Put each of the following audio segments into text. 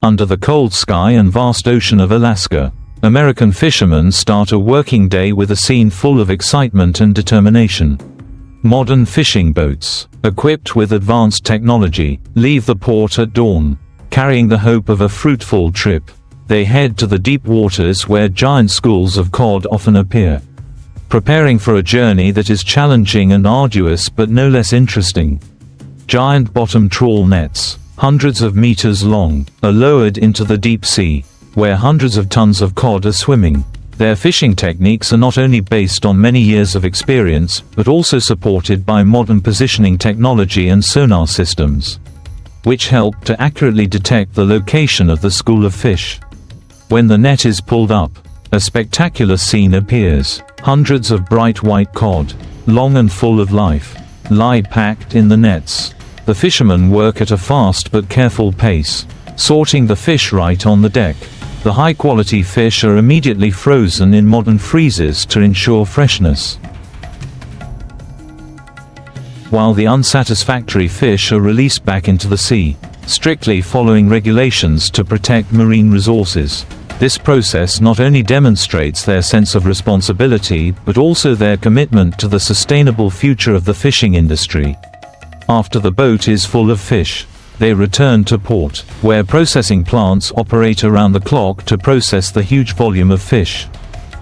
Under the cold sky and vast ocean of Alaska, American fishermen start a working day with a scene full of excitement and determination. Modern fishing boats, equipped with advanced technology, leave the port at dawn. Carrying the hope of a fruitful trip, they head to the deep waters where giant schools of cod often appear. Preparing for a journey that is challenging and arduous but no less interesting. Giant bottom trawl nets, hundreds of meters long, are lowered into the deep sea, where hundreds of tons of cod are swimming. Their fishing techniques are not only based on many years of experience, but also supported by modern positioning technology and sonar systems, which help to accurately detect the location of the school of fish. When the net is pulled up, a spectacular scene appears. Hundreds of bright white cod, long and full of life, lie packed in the nets. The fishermen work at a fast but careful pace, sorting the fish right on the deck. The high-quality fish are immediately frozen in modern freezers to ensure freshness, while the unsatisfactory fish are released back into the sea, strictly following regulations to protect marine resources. This process not only demonstrates their sense of responsibility but also their commitment to the sustainable future of the fishing industry. After the boat is full of fish, they return to port, where processing plants operate around the clock to process the huge volume of fish.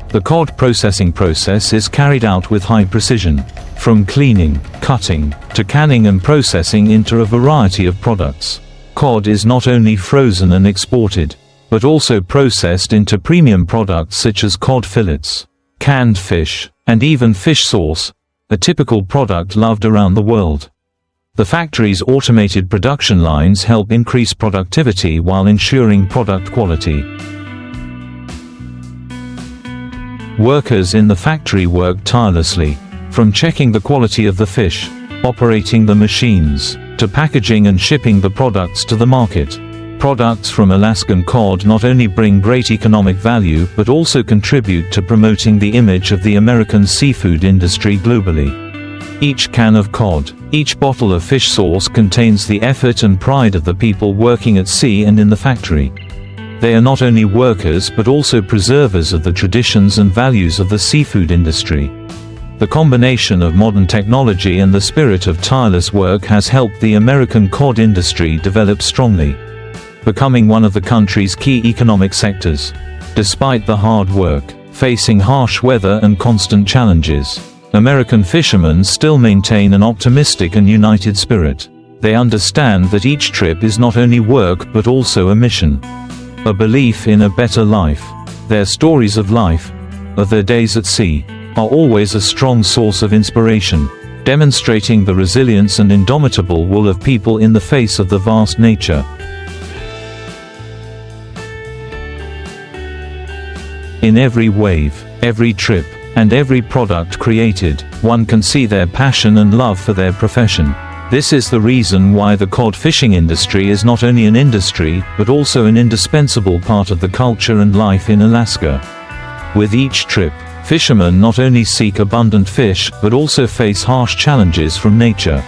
The cod processing process is carried out with high precision, from cleaning, cutting, to canning and processing into a variety of products. Cod is not only frozen and exported, but also processed into premium products such as cod fillets, canned fish, and even fish sauce, a typical product loved around the world. The factory's automated production lines help increase productivity while ensuring product quality. Workers in the factory work tirelessly, from checking the quality of the fish, operating the machines, to packaging and shipping the products to the market. Products from Alaskan cod not only bring great economic value but also contribute to promoting the image of the American seafood industry globally. Each can of cod, each bottle of fish sauce contains the effort and pride of the people working at sea and in the factory. They are not only workers but also preservers of the traditions and values of the seafood industry. The combination of modern technology and the spirit of tireless work has helped the American cod industry develop strongly, becoming one of the country's key economic sectors. Despite the hard work, facing harsh weather and constant challenges, American fishermen still maintain an optimistic and united spirit. They understand that each trip is not only work but also a mission, a belief in a better life. Their stories of life, of their days at sea, are always a strong source of inspiration, demonstrating the resilience and indomitable will of people in the face of the vast nature. In every wave, every trip, and every product created, one can see their passion and love for their profession. This is the reason why the cod fishing industry is not only an industry, but also an indispensable part of the culture and life in Alaska. With each trip, fishermen not only seek abundant fish, but also face harsh challenges from nature.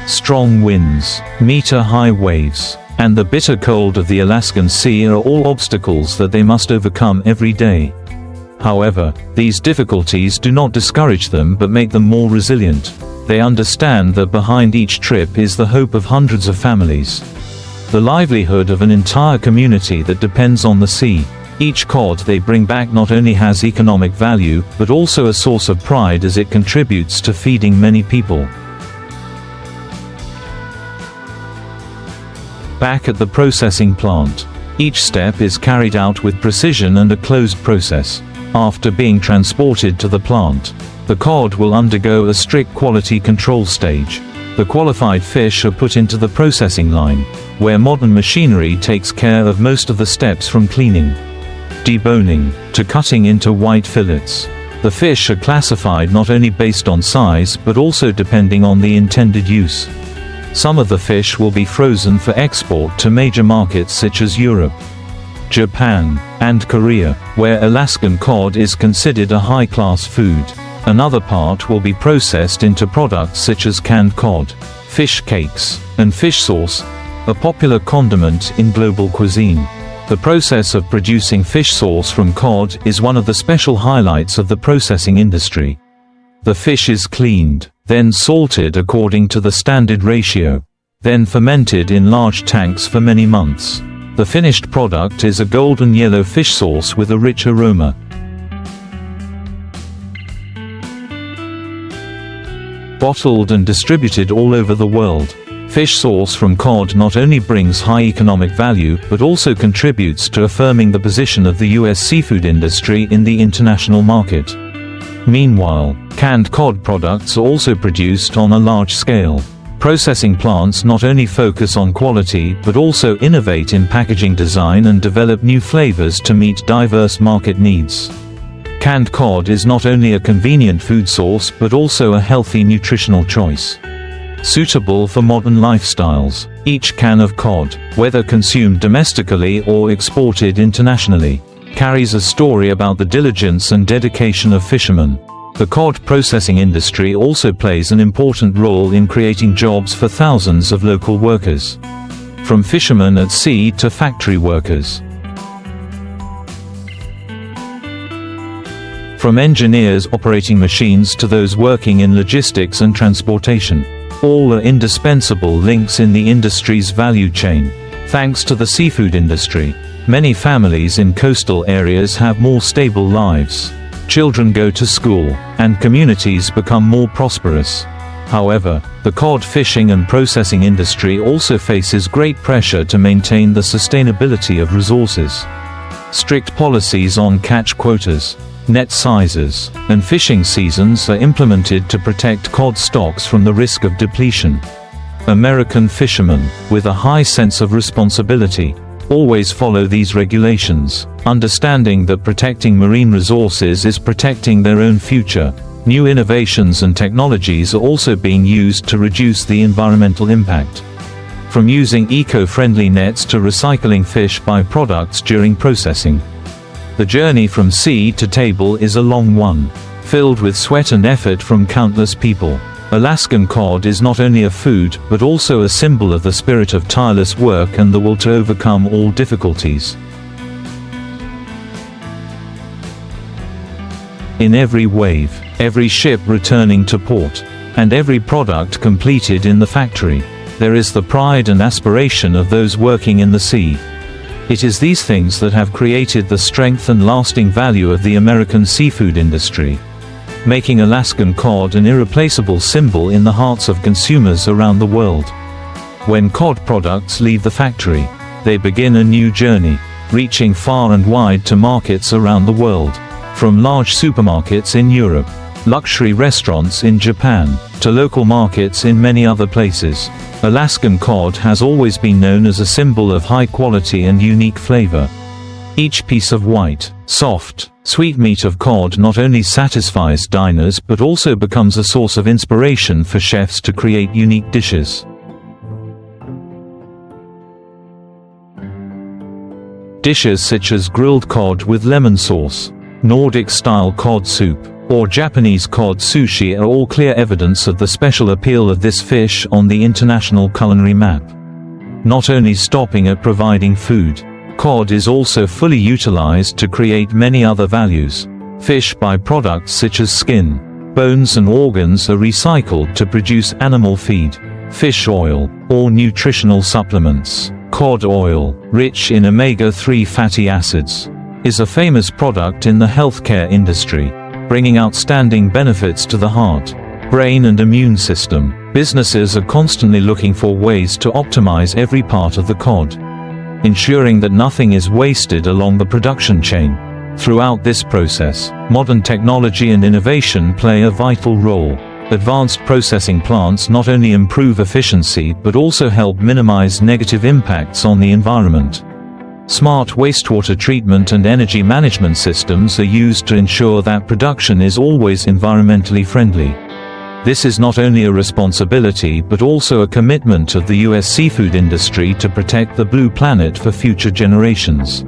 Strong winds, meter-high waves, and the bitter cold of the Alaskan Sea are all obstacles that they must overcome every day. However, these difficulties do not discourage them but make them more resilient. They understand that behind each trip is the hope of hundreds of families, the livelihood of an entire community that depends on the sea. Each cod they bring back not only has economic value, but also a source of pride as it contributes to feeding many people. Back at the processing plant, each step is carried out with precision and a closed process. After being transported to the plant, the cod will undergo a strict quality control stage. The qualified fish are put into the processing line, where modern machinery takes care of most of the steps from cleaning, deboning, to cutting into white fillets. The fish are classified not only based on size but also depending on the intended use. Some of the fish will be frozen for export to major markets such as Europe, Japan, and Korea, where Alaskan cod is considered a high-class food. Another part will be processed into products such as canned cod, fish cakes, and fish sauce. a popular condiment in global cuisine. The process of producing fish sauce from cod is one of the special highlights of the processing industry. The fish is cleaned, then salted according to the standard ratio, then fermented in large tanks for many months. The finished product is a golden yellow fish sauce with a rich aroma. Bottled and distributed all over the world, fish sauce from cod not only brings high economic value but also contributes to affirming the position of the U.S. seafood industry in the international market. Meanwhile, canned cod products are also produced on a large scale. Processing plants not only focus on quality but also innovate in packaging design and develop new flavors to meet diverse market needs. Canned cod is not only a convenient food source but also a healthy nutritional choice. Suitable for modern lifestyles, each can of cod, whether consumed domestically or exported internationally, carries a story about the diligence and dedication of fishermen. The cod processing industry also plays an important role in creating jobs for thousands of local workers. From fishermen at sea to factory workers. From engineers operating machines to those working in logistics and transportation. All are indispensable links in the industry's value chain. Thanks to the seafood industry, many families in coastal areas have more stable lives. Children go to school, and communities become more prosperous. However, the cod fishing and processing industry also faces great pressure to maintain the sustainability of resources. Strict policies on catch quotas, net sizes, and fishing seasons are implemented to protect cod stocks from the risk of depletion. American fishermen, with a high sense of responsibility, always follow these regulations, understanding that protecting marine resources is protecting their own future. New innovations and technologies are also being used to reduce the environmental impact. From using eco-friendly nets to recycling fish byproducts during processing. The journey from sea to table is a long one, filled with sweat and effort from countless people. Alaskan cod is not only a food but also a symbol of the spirit of tireless work and the will to overcome all difficulties. In every wave, every ship returning to port, and every product completed in the factory, there is the pride and aspiration of those working in the sea. It is these things that have created the strength and lasting value of the American seafood industry, making Alaskan cod an irreplaceable symbol in the hearts of consumers around the world. When cod products leave the factory, they begin a new journey, reaching far and wide to markets around the world. From large supermarkets in Europe, luxury restaurants in Japan, to local markets in many other places, Alaskan cod has always been known as a symbol of high quality and unique flavor. Each piece of white, soft, sweet meat of cod not only satisfies diners but also becomes a source of inspiration for chefs to create unique dishes. Dishes such as grilled cod with lemon sauce, Nordic-style cod soup, or Japanese cod sushi are all clear evidence of the special appeal of this fish on the international culinary map. Not only stopping at providing food, cod is also fully utilized to create many other values. Fish byproducts such as skin, bones and organs are recycled to produce animal feed, fish oil, or nutritional supplements. Cod oil, rich in omega-3 fatty acids, is a famous product in the healthcare industry, bringing outstanding benefits to the heart, brain and immune system. Businesses are constantly looking for ways to optimize every part of the cod, ensuring that nothing is wasted along the production chain. Throughout this process, modern technology and innovation play a vital role. Advanced processing plants not only improve efficiency but also help minimize negative impacts on the environment. Smart wastewater treatment and energy management systems are used to ensure that production is always environmentally friendly. This is not only a responsibility but also a commitment of the U.S. seafood industry to protect the blue planet for future generations.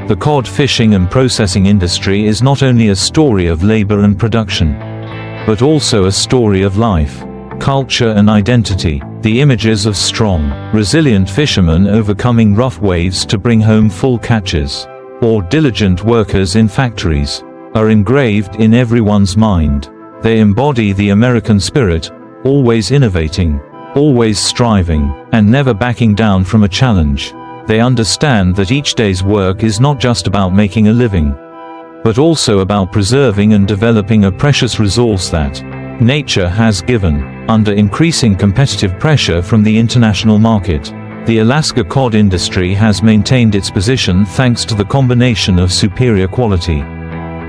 The cod fishing and processing industry is not only a story of labor and production, but also a story of life, culture and identity. The images of strong, resilient fishermen overcoming rough waves to bring home full catches, or diligent workers in factories, are engraved in everyone's mind. They embody the American spirit, always innovating, always striving, and never backing down from a challenge. They understand that each day's work is not just about making a living, but also about preserving and developing a precious resource that nature has given. Under increasing competitive pressure from the international market, the Alaska cod industry has maintained its position thanks to the combination of superior quality,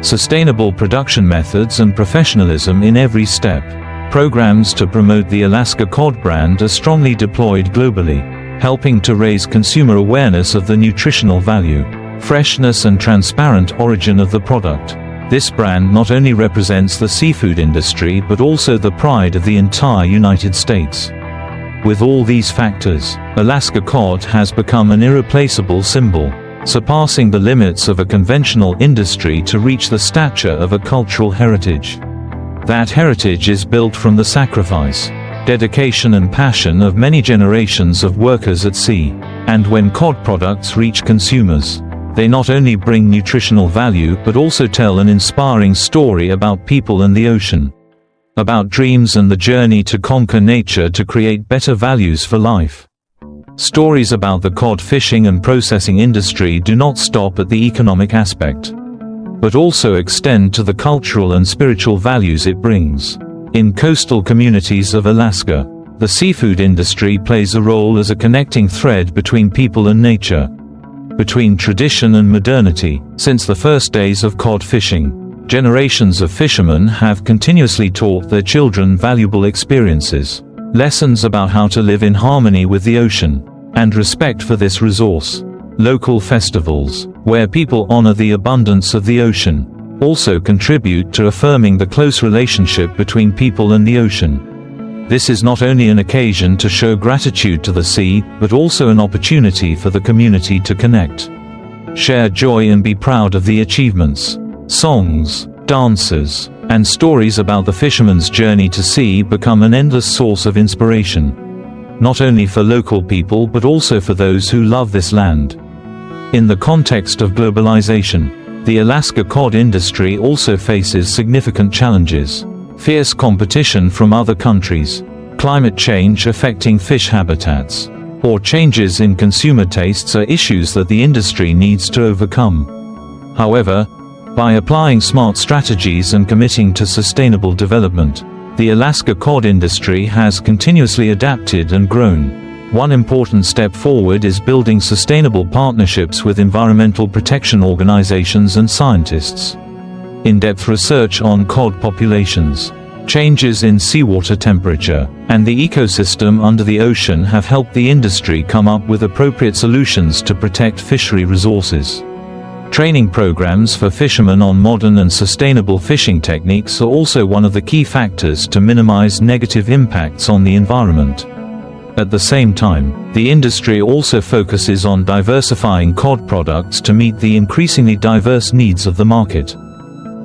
sustainable production methods, and professionalism in every step. Programs to promote the Alaska cod brand are strongly deployed globally, helping to raise consumer awareness of the nutritional value, freshness, and transparent origin of the product. This brand not only represents the seafood industry but also the pride of the entire United States. With all these factors, Alaska cod has become an irreplaceable symbol, surpassing the limits of a conventional industry to reach the stature of a cultural heritage. That heritage is built from the sacrifice, dedication, and passion of many generations of workers at sea. And when cod products reach consumers, they not only bring nutritional value but also tell an inspiring story about people and the ocean, about dreams and the journey to conquer nature to create better values for life. Stories about the cod fishing and processing industry do not stop at the economic aspect, but also extend to the cultural and spiritual values it brings. In coastal communities of Alaska, the seafood industry plays a role as a connecting thread between people and nature, between tradition and modernity. Since the first days of cod fishing, generations of fishermen have continuously taught their children valuable experiences, lessons about how to live in harmony with the ocean, and respect for this resource. Local festivals, where people honor the abundance of the ocean, also contribute to affirming the close relationship between people and the ocean. This is not only an occasion to show gratitude to the sea, but also an opportunity for the community to connect, share joy, and be proud of the achievements. Songs, dances, and stories about the fisherman's journey to sea become an endless source of inspiration, not only for local people but also for those who love this land. In the context of globalization, the Alaska cod industry also faces significant challenges. Fierce competition from other countries, climate change affecting fish habitats, or changes in consumer tastes are issues that the industry needs to overcome. However, by applying smart strategies and committing to sustainable development, the Alaska cod industry has continuously adapted and grown. One important step forward is building sustainable partnerships with environmental protection organizations and scientists. In-depth research on cod populations, changes in seawater temperature, and the ecosystem under the ocean have helped the industry come up with appropriate solutions to protect fishery resources. Training programs for fishermen on modern and sustainable fishing techniques are also one of the key factors to minimize negative impacts on the environment. At the same time, the industry also focuses on diversifying cod products to meet the increasingly diverse needs of the market.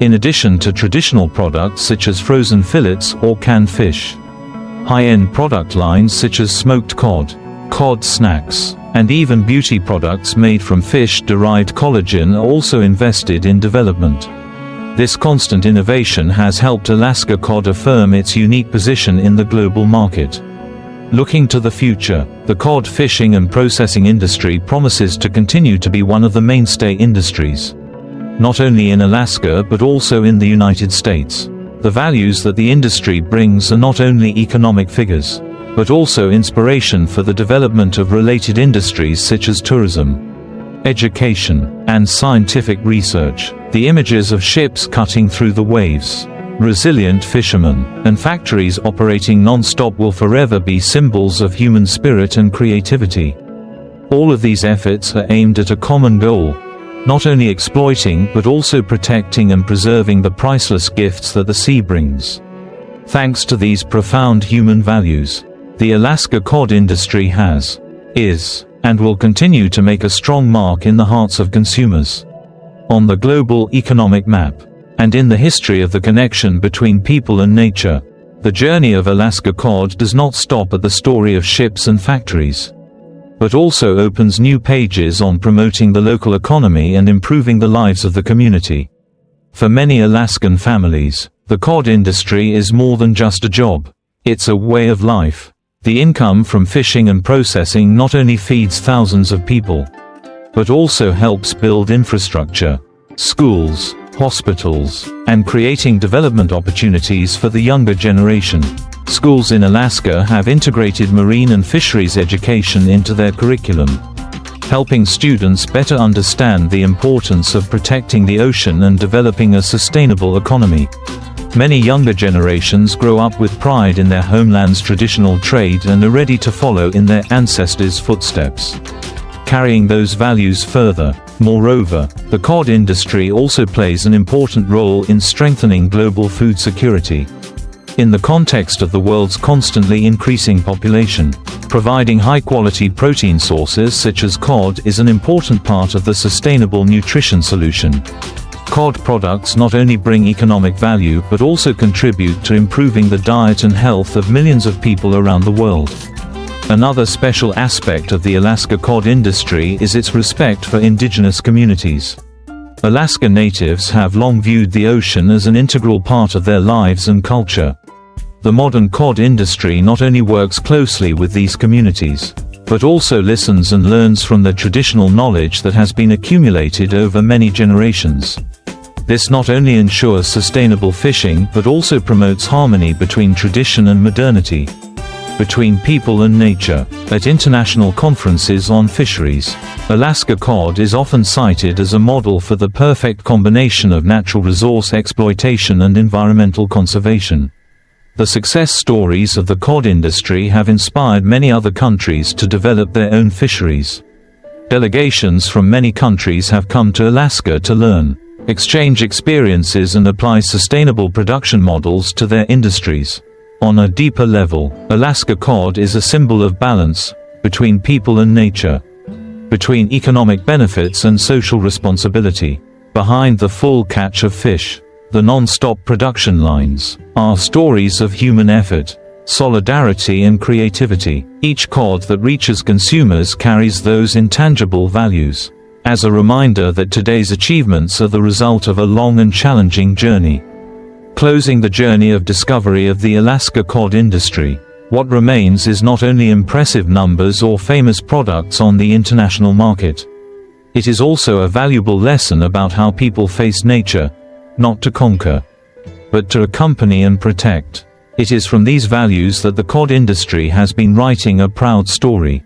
In addition to traditional products such as frozen fillets or canned fish, high-end product lines such as smoked cod, cod snacks, and even beauty products made from fish-derived collagen are also invested in development. This constant innovation has helped Alaska cod affirm its unique position in the global market. Looking to the future, the cod fishing and processing industry promises to continue to be one of the mainstay industries, not only in Alaska but also in the United States. The values that the industry brings are not only economic figures, but also inspiration for the development of related industries such as tourism, education, and scientific research. The images of ships cutting through the waves, resilient fishermen, and factories operating non-stop will forever be symbols of human spirit and creativity. All of these efforts are aimed at a common goal, not only exploiting but also protecting and preserving the priceless gifts that the sea brings. Thanks to these profound human values, the Alaska cod industry has, is, and will continue to make a strong mark in the hearts of consumers, on the global economic map, and in the history of the connection between people and nature. The journey of Alaska cod does not stop at the story of ships and factories, but also opens new pages on promoting the local economy and improving the lives of the community. For many Alaskan families, the cod industry is more than just a job. It's a way of life. The income from fishing and processing not only feeds thousands of people, but also helps build infrastructure, schools, hospitals, and creating development opportunities for the younger generation. Schools in Alaska have integrated marine and fisheries education into their curriculum, helping students better understand the importance of protecting the ocean and developing a sustainable economy. Many younger generations grow up with pride in their homeland's traditional trade and are ready to follow in their ancestors' footsteps, carrying those values further. Moreover, the cod industry also plays an important role in strengthening global food security. In the context of the world's constantly increasing population, providing high-quality protein sources such as cod is an important part of the sustainable nutrition solution. Cod products not only bring economic value but also contribute to improving the diet and health of millions of people around the world. Another special aspect of the Alaska cod industry is its respect for indigenous communities. Alaska natives have long viewed the ocean as an integral part of their lives and culture. The modern cod industry not only works closely with these communities, but also listens and learns from the traditional knowledge that has been accumulated over many generations. This not only ensures sustainable fishing but also promotes harmony between tradition and modernity, between people and nature. At international conferences on fisheries, Alaska cod is often cited as a model for the perfect combination of natural resource exploitation and environmental conservation. The success stories of the cod industry have inspired many other countries to develop their own fisheries. Delegations from many countries have come to Alaska to learn, exchange experiences and apply sustainable production models to their industries. On a deeper level, Alaska cod is a symbol of balance between people and nature, between economic benefits and social responsibility. Behind the full catch of fish, the non-stop production lines, are stories of human effort, solidarity and creativity. Each cod that reaches consumers carries those intangible values, as a reminder that today's achievements are the result of a long and challenging journey. Closing the journey of discovery of the Alaska cod industry, what remains is not only impressive numbers or famous products on the international market. It is also a valuable lesson about how people face nature, not to conquer, but to accompany and protect. It is from these values that the cod industry has been writing a proud story,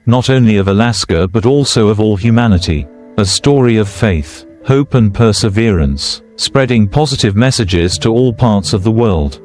not only of Alaska but also of all humanity. A story of faith, hope and perseverance, spreading positive messages to all parts of the world.